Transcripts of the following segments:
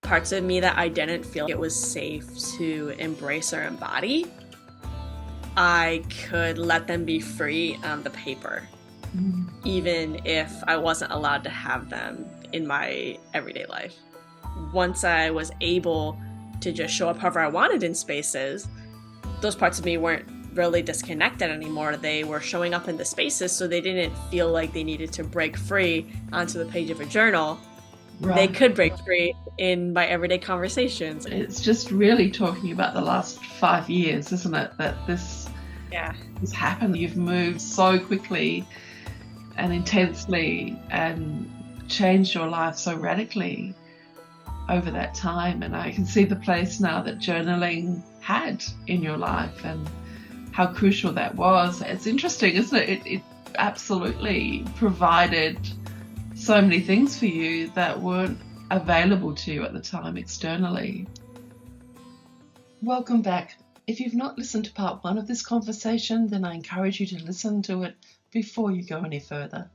parts of me that I didn't feel it was safe to embrace or embody, I could let them be free on the paper, even if I wasn't allowed to have them in my everyday life. Once I was able to just show up however I wanted in spaces, those parts of me weren't really disconnected anymore. They were showing up in the spaces, so they didn't feel like they needed to break free onto the page of a journal. Right. They could break free in my everyday conversations. It's just really talking about the last 5 years, isn't it? That this has happened. You've moved so quickly and intensely and changed your life so radically over that time. And I can see the place now that journaling had in your life and how crucial that was. It's interesting, isn't it? It absolutely provided so many things for you that weren't available to you at the time externally. Welcome back. If you've not listened to part 1 of this conversation, then I encourage you to listen to it before you go any further.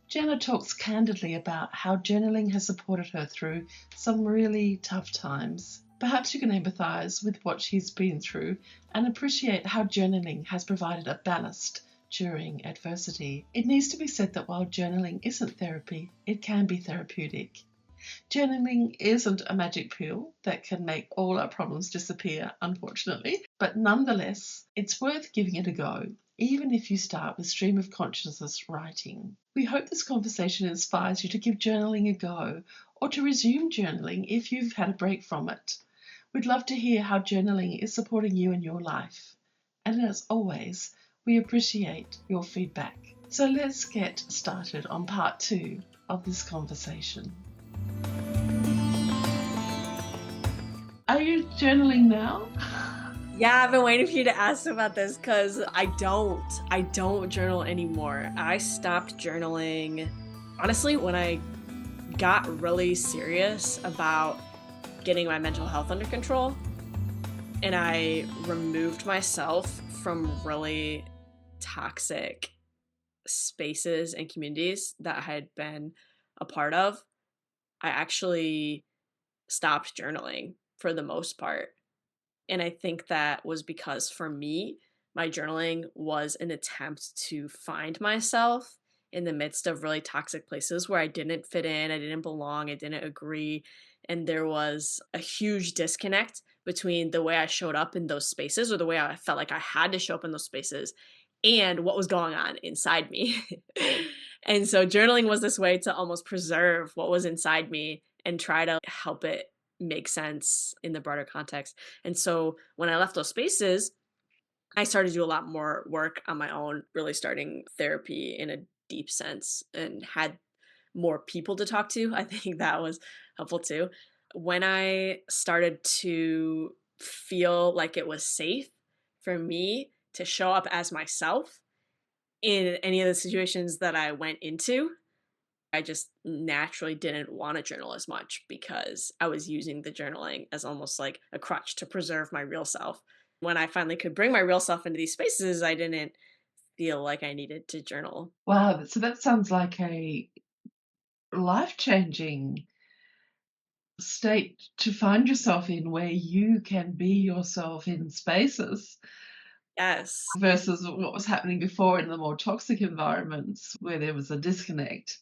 Jenna talks candidly about how journaling has supported her through some really tough times. Perhaps you can empathise with what she's been through and appreciate how journaling has provided a ballast during adversity. It needs to be said that while journaling isn't therapy, it can be therapeutic. Journaling isn't a magic pill that can make all our problems disappear, unfortunately, but nonetheless, it's worth giving it a go, even if you start with stream of consciousness writing. We hope this conversation inspires you to give journaling a go or to resume journaling if you've had a break from it. We'd love to hear how journaling is supporting you in your life. And as always, we appreciate your feedback. So let's get started on part 2 of this conversation. Are you journaling now? Yeah, I've been waiting for you to ask about this because I don't journal anymore. I stopped journaling, honestly, when I got really serious about getting my mental health under control, and I removed myself from really toxic spaces and communities that I had been a part of. I actually stopped journaling for the most part. And I think that was because for me, my journaling was an attempt to find myself in the midst of really toxic places where I didn't fit in, I didn't belong, I didn't agree. And there was a huge disconnect between the way I showed up in those spaces, or the way I felt like I had to show up in those spaces, and what was going on inside me. And so journaling was this way to almost preserve what was inside me and try to help it make sense in the broader context. And so when I left those spaces, I started to do a lot more work on my own, really starting therapy in a deep sense, and had more people to talk to. I think that was helpful too. When I started to feel like it was safe for me to show up as myself in any of the situations that I went into, I just naturally didn't want to journal as much because I was using the journaling as almost like a crutch to preserve my real self. When I finally could bring my real self into these spaces, I didn't feel like I needed to journal. Wow, so that sounds like a life-changing state to find yourself in, where you can be yourself in spaces Yes. versus what was happening before in the more toxic environments where there was a disconnect.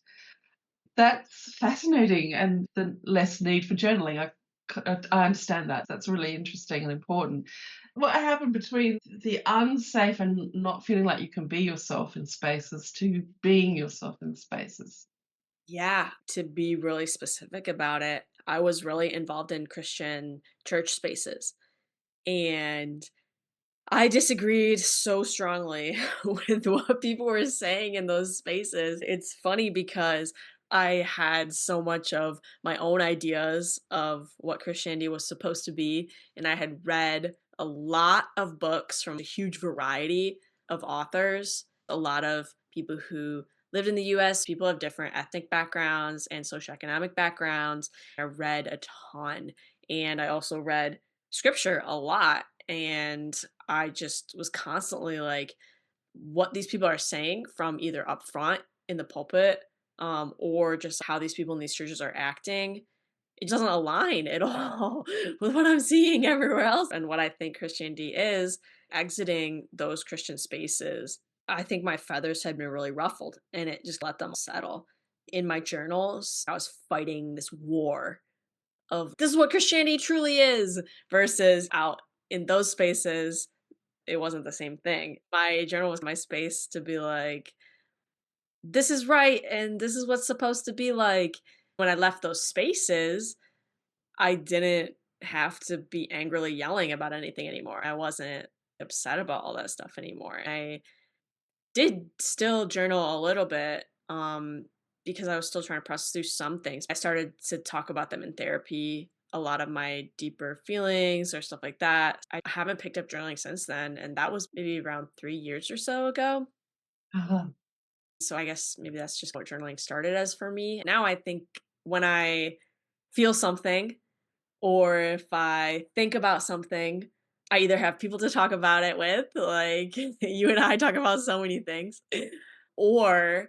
That's fascinating, and the less need for journaling. I understand that. That's really interesting and important. What happened between the unsafe and not feeling like you can be yourself in spaces to being yourself in spaces? Yeah, to be really specific about it, I was really involved in Christian church spaces. And I disagreed so strongly with what people were saying in those spaces. It's funny because I had so much of my own ideas of what Christianity was supposed to be, and I had read a lot of books from a huge variety of authors, a lot of people who lived in the US, people of different ethnic backgrounds and socioeconomic backgrounds. I read a ton, and I also read scripture a lot, and I just was constantly like, what these people are saying from either up front in the pulpit, or just how these people in these churches are acting it doesn't align at all with what I'm seeing everywhere else and what I think Christianity is. Exiting those Christian spaces, I think my feathers had been really ruffled and it just let them settle. In my journals, I was fighting this war of this is what Christianity truly is versus out in those spaces, it wasn't the same thing. My journal was my space to be like, this is right and this is what's supposed to be like. When I left those spaces, I didn't have to be angrily yelling about anything anymore. I wasn't upset about all that stuff anymore. I did still journal a little bit, because I was still trying to process through some things. I started to talk about them in therapy, a lot of my deeper feelings or stuff like that. I haven't picked up journaling since then, and that was maybe around 3 years or so ago. Uh-huh. So I guess maybe that's just what journaling started as for me. Now I think when I feel something or if I think about something, I either have people to talk about it with, like you and I talk about so many things, or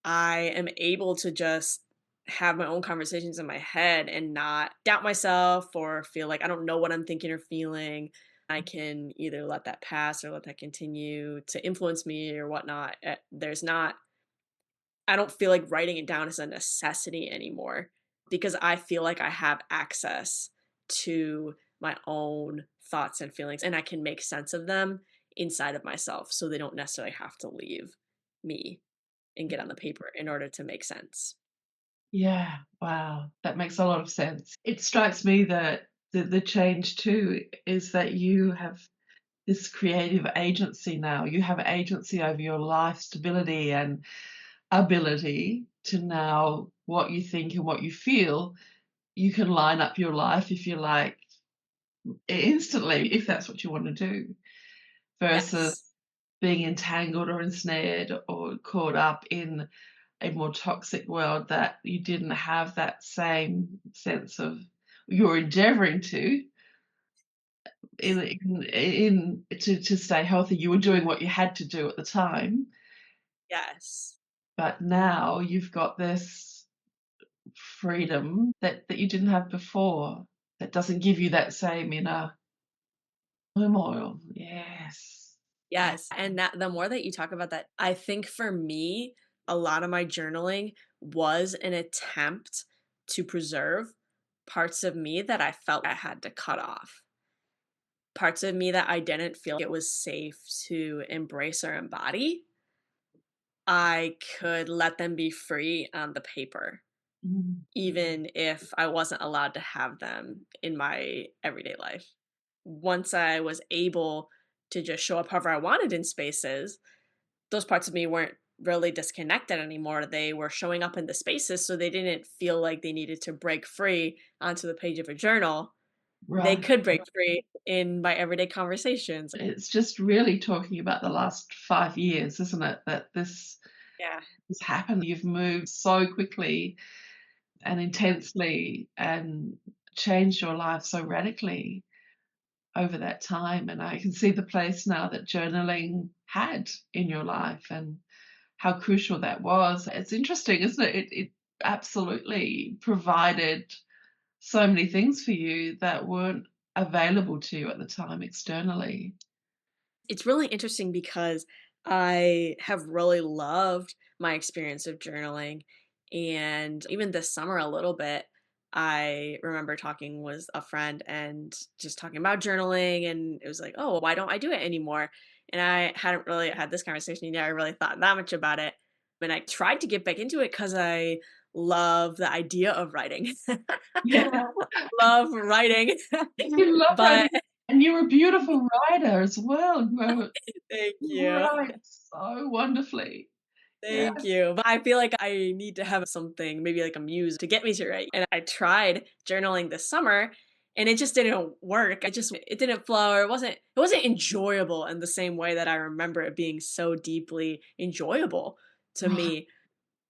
I am able to just have my own conversations in my head and not doubt myself or feel like I don't know what I'm thinking or feeling. I can either let that pass or let that continue to influence me or whatnot. There's not, I don't feel like writing it down is a necessity anymore because I feel like I have access to my own thoughts and feelings and I can make sense of them inside of myself so they don't necessarily have to leave me and get on the paper in order to make sense. Yeah, wow, that makes a lot of sense. It strikes me that the change too is that you have this creative agency now. You have agency over your life stability and ability to now what you think and what you feel. You can line up your life if you like instantly, if that's what you want to do, versus Yes. being entangled or ensnared or caught up in a more toxic world that you didn't have that same sense of you're endeavoring to in to stay healthy. You were doing what you had to do at the time, Yes. but now you've got this freedom that you didn't have before that doesn't give you that same inner turmoil. Yes. Yes. And that the more that you talk about that, I think for me, a lot of my journaling was an attempt to preserve parts of me that I felt I had to cut off. Parts of me that I didn't feel it was safe to embrace or embody. I could let them be free on the paper, Mm. even if I wasn't allowed to have them in my everyday life. Once I was able to just show up however I wanted in spaces, those parts of me weren't really disconnected anymore. They were showing up in the spaces, so they didn't feel like they needed to break free onto the page of a journal. They Right. could break free in my everyday conversations. It's just really talking about the last 5 years, isn't it? That this Yeah. has happened. You've moved so quickly and intensely and changed your life so radically over that time, and I can see the place now that journaling had in your life and how crucial that was. It's interesting, isn't it? It absolutely provided so many things for you that weren't available to you at the time externally. It's really interesting because I have really loved my experience of journaling. And even this summer, a little bit, I remember talking with a friend and just talking about journaling. And it was like, oh, why don't I do it anymore? And I hadn't really had this conversation. I really thought that much about it. And I tried to get back into it because I love the idea of writing. Yeah. Love writing. You love But writing, and you're a beautiful writer as well. thank You you. write so wonderfully. Yeah. Thank you. But I feel like I need to have something, maybe like a muse to get me to write. And I tried journaling this summer and it just didn't work. It didn't flow or it wasn't enjoyable in the same way that I remember it being so deeply enjoyable to Right. me.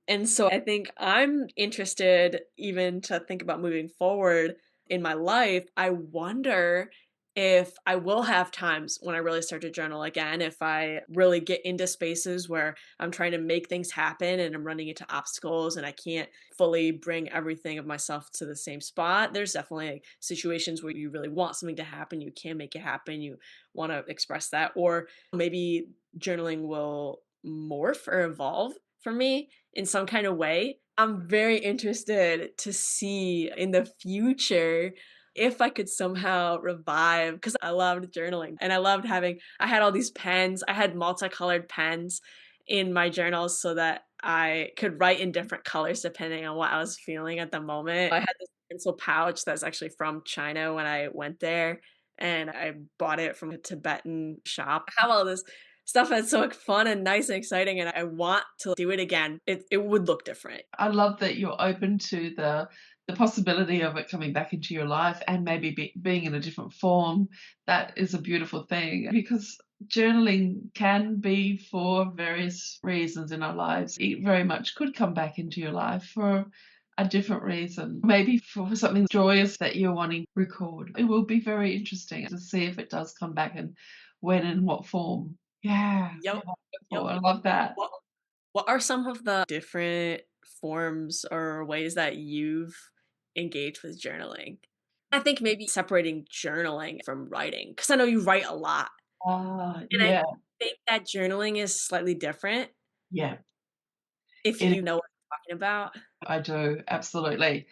And so I think I'm interested even to think about moving forward in my life. I wonder if I will have times when I really start to journal again, if I really get into spaces where I'm trying to make things happen and I'm running into obstacles and I can't fully bring everything of myself to the same spot, there's definitely like situations where you really want something to happen, you can make it happen, you want to express that, or maybe journaling will morph or evolve for me in some kind of way. I'm very interested to see in the future if I could somehow revive, because I loved journaling and I loved having, I had all these pens, I had multicolored pens in my journals so that I could write in different colors depending on what I was feeling at the moment. I had this pencil pouch that's actually from China when I went there, and I bought it from a Tibetan shop. I have all this stuff that's so fun and nice and exciting, and I want to do it again. It would look different. I love that you're open to the possibility of it coming back into your life and maybe being in a different form. That is a beautiful thing because journaling can be for various reasons in our lives. It very much could come back into your life for a different reason, maybe for something joyous that you're wanting to record. It will be very interesting to see if it does come back and when and what form. Yeah, Yep. oh, Yep. I love that. What what are some of the different forms or ways that you've engaged with journaling? I think maybe separating journaling from writing, because I know you write a lot, and I Yeah, think that journaling is slightly different yeah. if It you know what I'm talking about. I do, absolutely.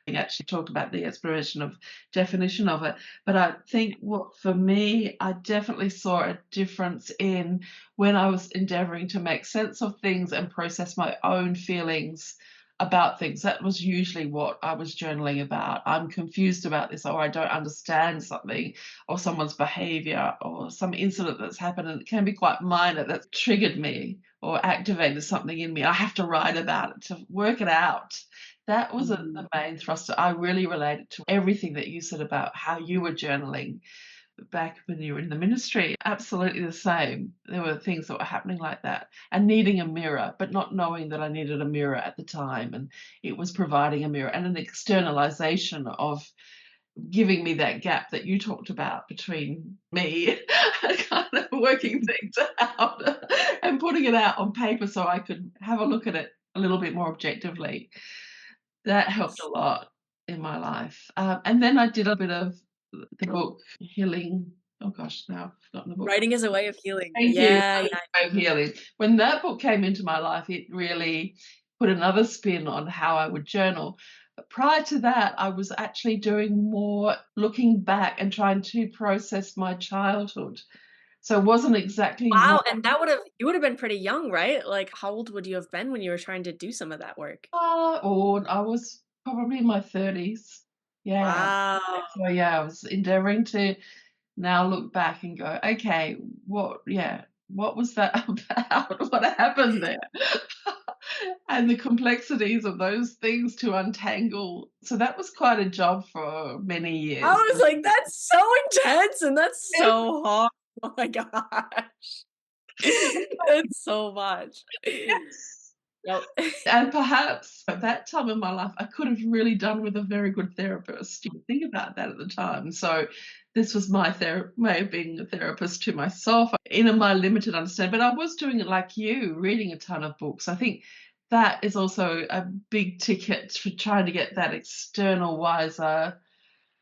We actually talked about the exploration of definition of it, but I think what for me, I definitely saw a difference in when I was endeavoring to make sense of things and process my own feelings about things. That was usually what I was journaling about. I'm confused about this, or I don't understand something, or someone's behavior, or some incident that's happened, and it can be quite minor that's triggered me or activated something in me. I have to write about it to work it out. That was Mhm. the main thruster. I really related to everything that you said about how you were journaling back when you were in the ministry. Absolutely the same. There were things that were happening like that and needing a mirror, but not knowing that I needed a mirror at the time. And it was providing a mirror and an externalization of giving me that gap that you talked about between me and kind of working things out and putting it out on paper so I could have a look at it a little bit more objectively. That helped a lot in my life. And then I did a bit of the book Healing. Oh gosh, now I've forgotten the book. Writing is a way of healing. Thank you. Yeah, yeah. Of healing. When that book came into my life, it really put another spin on how I would journal. But prior to that, I was actually doing more looking back and trying to process my childhood. So it wasn't exactly Wow, what and that you would have been pretty young, right? Like, how old would you have been when you were trying to do some of that work? or I was probably in my 30s. Yeah. Wow. So yeah, I was endeavoring to now look back and go, okay, what was that about? What happened there? And the complexities of those things to untangle. So that was quite a job for many I years. was like, "That's so intense and that's so hard." Oh my gosh. It's so much. Yep. And perhaps at that time in my life, I could have really done with a very good therapist. You think about that at the time. So this was my way of being a therapist to myself in my limited understanding. But I was doing it like you, reading a ton of books. I think that is also a big ticket for trying to get that external, wiser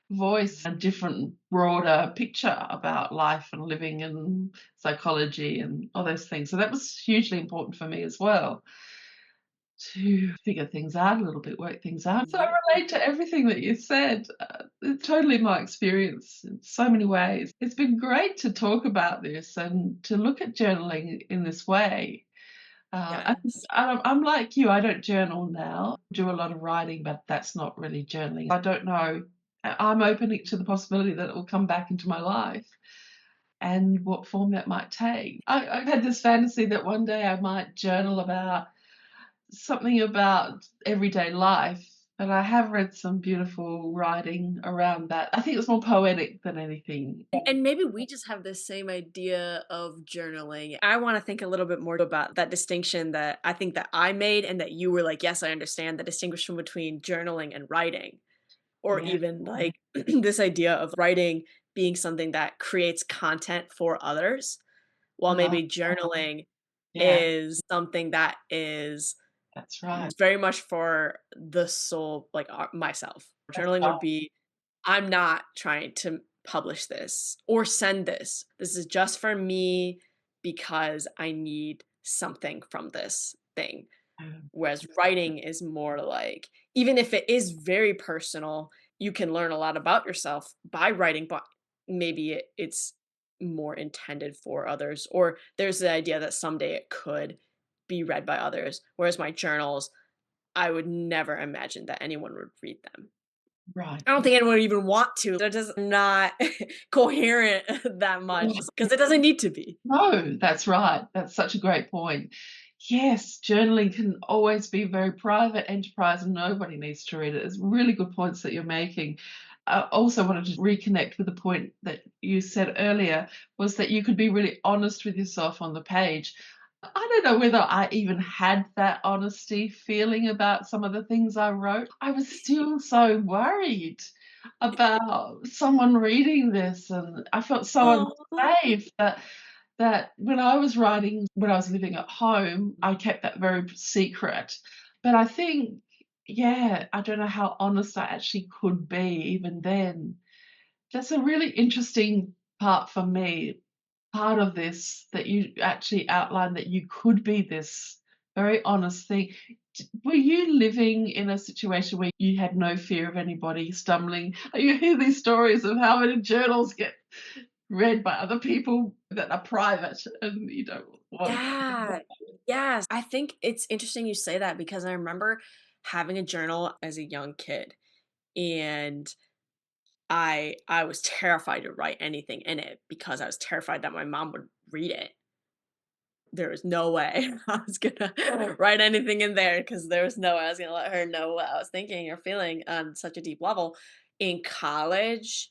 voice, a different, broader picture about life and living and psychology and all those things. So that was hugely important for me as well to figure things out a little bit, work things out. So I Mhm. relate to everything that you said. It's totally my experience in so many ways. It's been great to talk about this and to look at journaling in this way. Yes. I'm like you, I don't journal now. Do a lot of writing, but that's not really journaling. I don't know. I'm open to the possibility that it will come back into my life and what form that might take. I've had this fantasy that one day I might journal about something about everyday life, and I have read some beautiful writing around that. I think it's more poetic than anything. And maybe we just have the same idea of journaling. I wanna think a little bit more about that distinction that I think that I made and that you were like, "Yes, I understand the distinction between journaling and writing." Or Yeah. even like this idea of writing being something that creates content for others, while Uh-huh. maybe journaling Yeah, is something that is that's right. very much for the soul, like, myself. That's Journaling right. would be, I'm not trying to publish this or send this. This is just for me because I need something from this thing. Um, Whereas writing is more like, even if it is very personal, you can learn a lot about yourself by writing, but maybe it's more intended for others, or there's the idea that someday it could be read by others. Whereas my journals, I would never imagine that anyone would read them. right. I don't think anyone would even want to. They're just not coherent that much because it doesn't need to be. No, that's right. That's such a great point. Yes, journaling can always be a very private enterprise and nobody needs to read it. It's really good points that you're making. I also wanted to reconnect with the point that you said earlier was that you could be really honest with yourself on the page. I don't know whether I even had that honesty feeling about some of the things I wrote. I was still so worried about someone reading this, and I felt so Oh, unsafe that when I was writing, when I was living at home, I kept that very secret. But I think, yeah, I don't know how honest I actually could be even then. That's a really interesting part for me, part of this that you actually outlined that you could be this very honest thing. Were you living in a situation where you had no fear of anybody stumbling? You hear these stories of how many journals get read by other people that are private and you don't want. yeah. Yes. I think it's interesting you say that because I remember having a journal as a young kid, and I was terrified to write anything in it because I was terrified that my mom would read it. There was no way I was gonna write anything in there because there was no way I was gonna let her know what I was thinking or feeling on such a deep level. In college,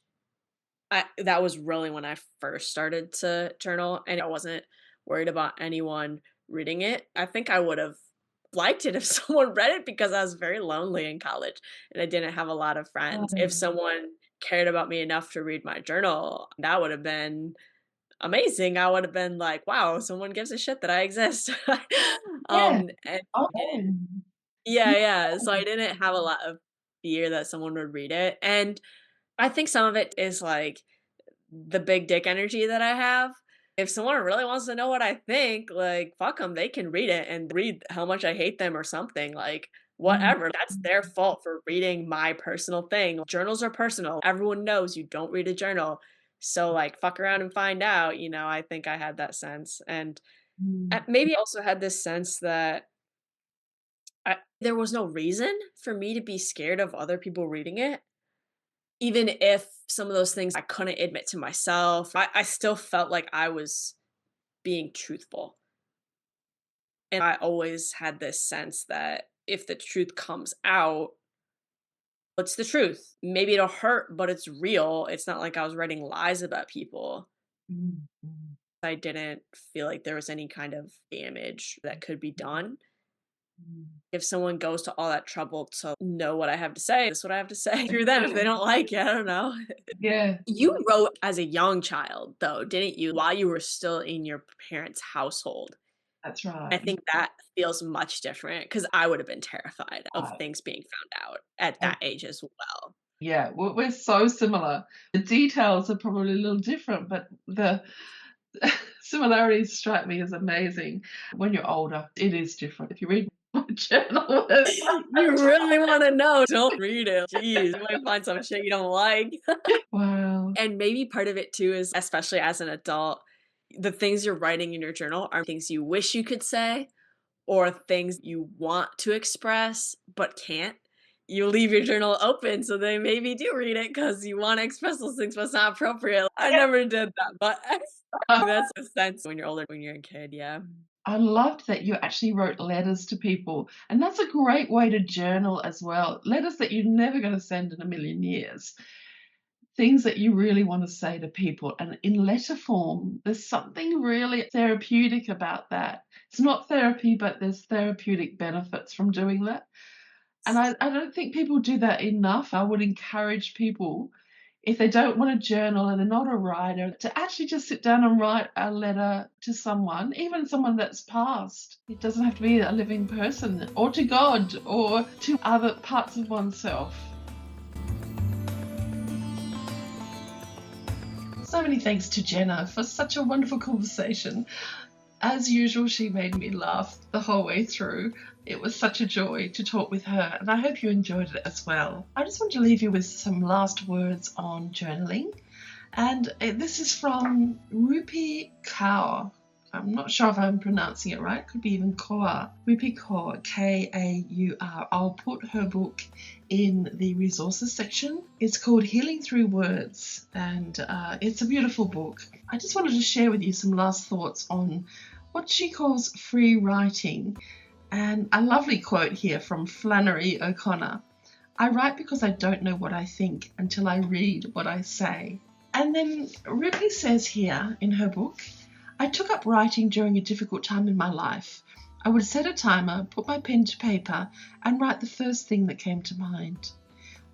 that was really when I first started to journal, and I wasn't worried about anyone reading it. I think I would have liked it if someone read it because I was very lonely in college and I didn't have a lot of friends. If Um, someone cared about me enough to read my journal, that would have been amazing. I would have been like, "Wow, someone gives a shit that I exist." yeah. And I Oh, didn't. Yeah, yeah. So I didn't have a lot of fear that someone would read it, and I think some of it is like the big dick energy that I have. If someone really wants to know what I think, like, fuck them, they can read it and read how much I hate them or something, like, mm, whatever. That's their fault for reading my personal thing. Journals are personal. Everyone knows you don't read a journal. So, like, fuck around and find out, I think I had that sense. And mm, maybe I also had this sense that there was no reason for me to be scared of other people reading it. Even if some of those things I couldn't admit to myself, I still felt like I was being truthful. And I always had this sense that if the truth comes out, it's the truth. Maybe it'll hurt, but it's real. It's not like I was writing lies about people. mm, mm, I didn't feel like there was any kind of damage that could be done. mm. If someone goes to all that trouble to know what I have to say, that's what I have to say through them. If they don't like it, I don't know. Yeah, You wrote as a young child, though, didn't you? While you were still in your parents' household. that's right. I think that feels much different because I would have been terrified of Right. things being found out at that age as well. Yeah, we're so similar. The details are probably a little different, but the similarities strike me as amazing. When you're older, it is different. If you read my journal, You really wanna know, don't read it. Jeez, you might find some shit you don't like. wow. And maybe part of it too is, especially as an adult, the things you're writing in your journal are things you wish you could say or things you want to express but can't. You leave your journal open so they maybe do read it because you wanna express those things, but it's not appropriate. I never did that, but that's a sense when you're older, when you're a kid, yeah. I loved that you actually wrote letters to people, and that's a great way to journal as well. Letters that you're never going to send in a million years. Things that you really want to say to people, and in letter form, there's something really therapeutic about that. It's not therapy, but there's therapeutic benefits from doing that. And I don't think people do that enough. I would encourage people, if they don't want to journal and they're not a writer, to actually just sit down and write a letter to someone, even someone that's passed. It doesn't have to be a living person, or to God, or to other parts of oneself. So many thanks to Jenna for such a wonderful conversation. As usual, she made me laugh the whole way through. It was such a joy to talk with her, and I hope you enjoyed it as well. I just want to leave you with some last words on journaling, and this is from Rupi Kaur. I'm not sure if I'm pronouncing it right. Could be even Kaur. Rupi Kaur, K-A-U-R. I'll put her book in the resources section. It's called Healing Through Words, and it's a beautiful book. I just wanted to share with you some last thoughts on what she calls free writing, and a lovely quote here from Flannery O'Connor. I write because I don't know what I think until I read what I say. And then Rupi says here in her book, I took up writing during a difficult time in my life. I would set a timer, put my pen to paper, and write the first thing that came to mind.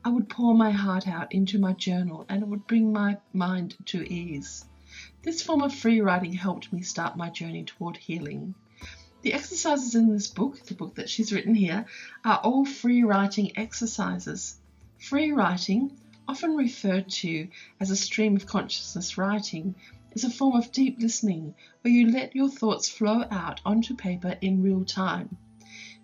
I would pour my heart out into my journal, and it would bring my mind to ease. This form of free writing helped me start my journey toward healing. The exercises in this book, the book that she's written here, are all free writing exercises. Free writing, often referred to as a stream of consciousness writing, is a form of deep listening where you let your thoughts flow out onto paper in real time.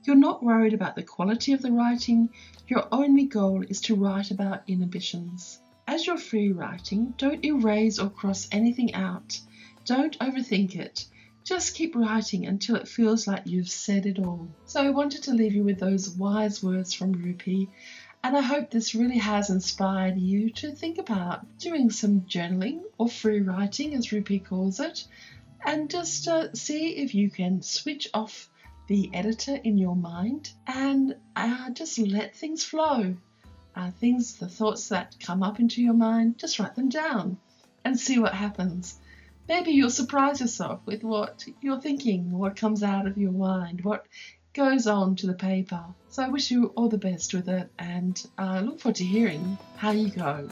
You're not worried about the quality of the writing, your only goal is to write about inhibitions. As you're free writing, don't erase or cross anything out. Don't overthink it. Just keep writing until it feels like you've said it all. So I wanted to leave you with those wise words from Rupi, and I hope this really has inspired you to think about doing some journaling or free writing, as Rupi calls it, and just see if you can switch off the editor in your mind and just let things flow. The thoughts that come up into your mind, just write them down and see what happens. Maybe you'll surprise yourself with what you're thinking, what comes out of your mind, what goes on to the paper. So I wish you all the best with it, and I look forward to hearing how you go.